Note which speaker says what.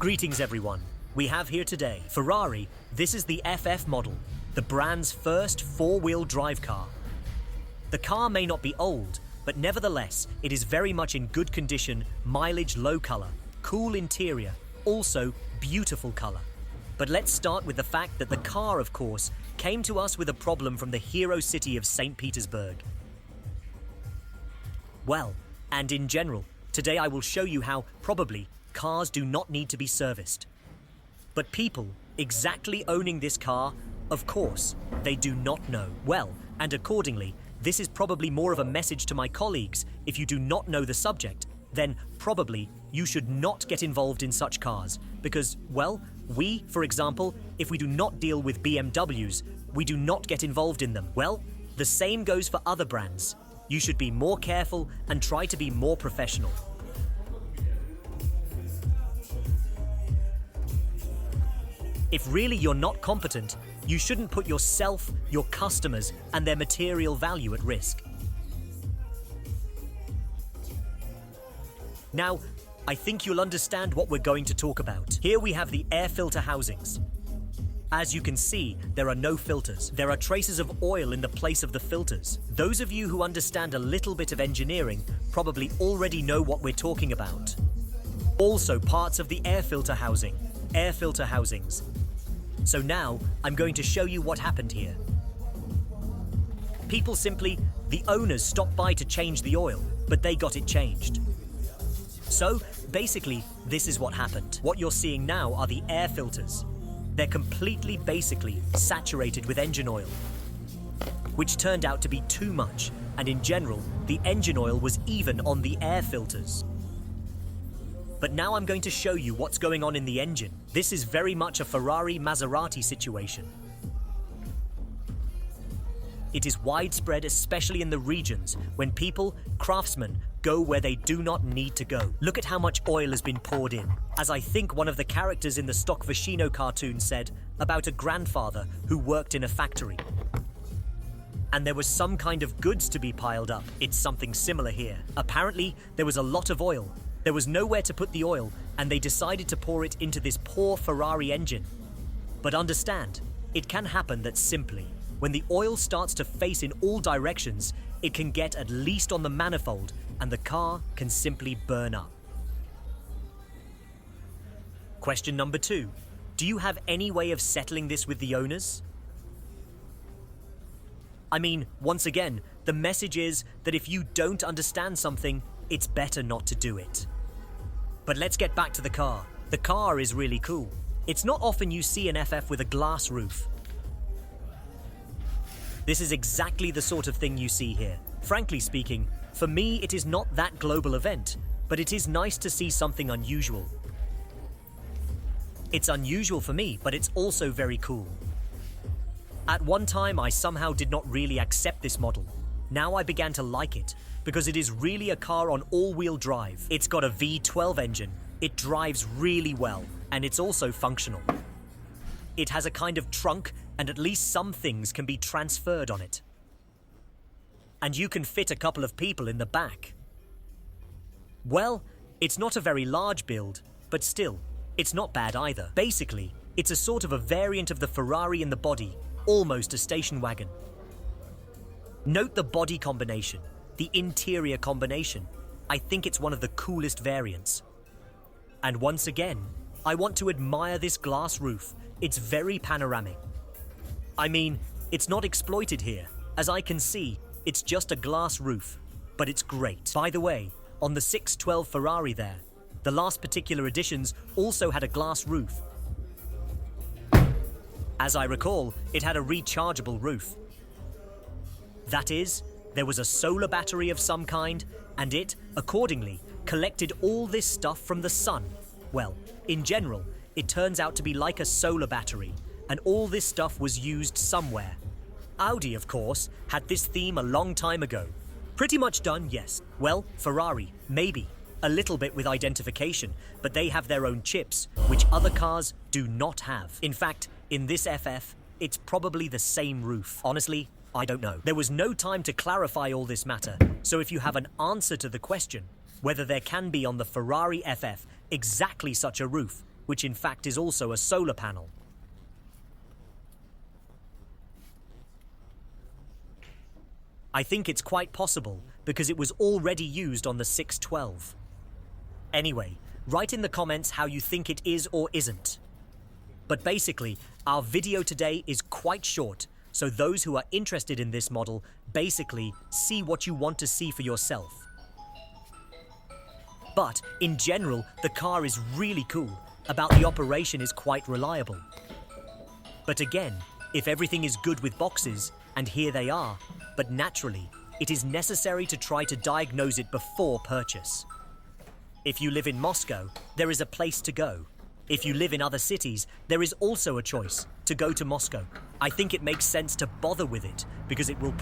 Speaker 1: Greetings everyone. We have here today Ferrari. This is the FF model, the brand's first four-wheel drive car. The car may not be old, but nevertheless, it is very much in good condition, mileage low color, cool interior, also beautiful color. But let's start with the fact that the car, of course, came to us with a problem from the hero city of St. Petersburg. Well, and in general, today I will show you how, probably, cars do not need to be serviced. But people, exactly owning this car, of course, they do not know. Well, and accordingly, this is probably more of a message to my colleagues. If you do not know the subject, then probably you should not get involved in such cars. Because, well, we, for example, if we do not deal with BMWs, we do not get involved in them. Well, the same goes for other brands. You should be more careful and try to be more professional. If really you're not competent, you shouldn't put yourself, your customers, and their material value at risk. Now, I think you'll understand what we're going to talk about. Here we have the air filter housings. As you can see, there are no filters. There are traces of oil in the place of the filters. Those of you who understand a little bit of engineering probably already know what we're talking about. Also parts of the air filter housing, air filter housings. So now, I'm going to show you what happened here. People simply, the owners stopped by to change the oil, but they got it changed. So, basically, this is what happened. What you're seeing now are the air filters. They're completely, basically, saturated with engine oil, which turned out to be too much, and in general, the engine oil was even on the air filters. But now I'm going to show you what's going on in the engine. This is very much a Ferrari Maserati situation. It is widespread, especially in the regions when people, craftsmen, go where they do not need to go. Look at how much oil has been poured in. As I think one of the characters in the stock Vicino cartoon said about a grandfather who worked in a factory. And there was some kind of goods to be piled up. It's something similar here. Apparently, there was a lot of oil. There was nowhere to put the oil, and they decided to pour it into this poor Ferrari engine. But understand, it can happen that simply, when the oil starts to face in all directions, it can get at least on the manifold, and the car can simply burn up. Question number 2. Do you have any way of settling this with the owners? I mean, once again, the message is that if you don't understand something, it's better not to do it. But let's get back to the car. The car is really cool. It's not often you see an FF with a glass roof. This is exactly the sort of thing you see here. Frankly speaking, for me it is not that global event, but it is nice to see something unusual. It's unusual for me, but it's also very cool. At one time I somehow did not really accept this model. Now I began to like it, because it is really a car on all-wheel drive. It's got a V12 engine, it drives really well, and it's also functional. It has a kind of trunk, and at least some things can be transferred on it. And you can fit a couple of people in the back. Well, it's not a very large build, but still, it's not bad either. Basically, it's a sort of a variant of the Ferrari in the body, almost a station wagon. Note the body combination, the interior combination. I think it's one of the coolest variants. And once again, I want to admire this glass roof. It's very panoramic. I mean, it's not exploited here. As I can see, it's just a glass roof, but it's great. By the way, on the 612 Ferrari there, the last particular editions also had a glass roof. As I recall, it had a rechargeable roof. That is, there was a solar battery of some kind, and it, accordingly, collected all this stuff from the sun. Well, in general, it turns out to be like a solar battery, and all this stuff was used somewhere. Audi, of course, had this theme a long time ago. Pretty much done, yes. Well, Ferrari, maybe. A little bit with identification, but they have their own chips, which other cars do not have. In fact, in this FF, it's probably the same roof. Honestly, I don't know. There was no time to clarify all this matter, so if you have an answer to the question, whether there can be on the Ferrari FF exactly such a roof, which in fact is also a solar panel. I think it's quite possible because it was already used on the 612. Anyway, write in the comments how you think it is or isn't. But basically, our video today is quite short, so those who are interested in this model basically see what you want to see for yourself. But in general, the car is really cool. About the operation is quite reliable. But again, if everything is good with boxes, and here they are, but naturally, it is necessary to try to diagnose it before purchase. If you live in Moscow, there is a place to go. If you live in other cities, there is also a choice to go to Moscow. I think it makes sense to bother with it because it will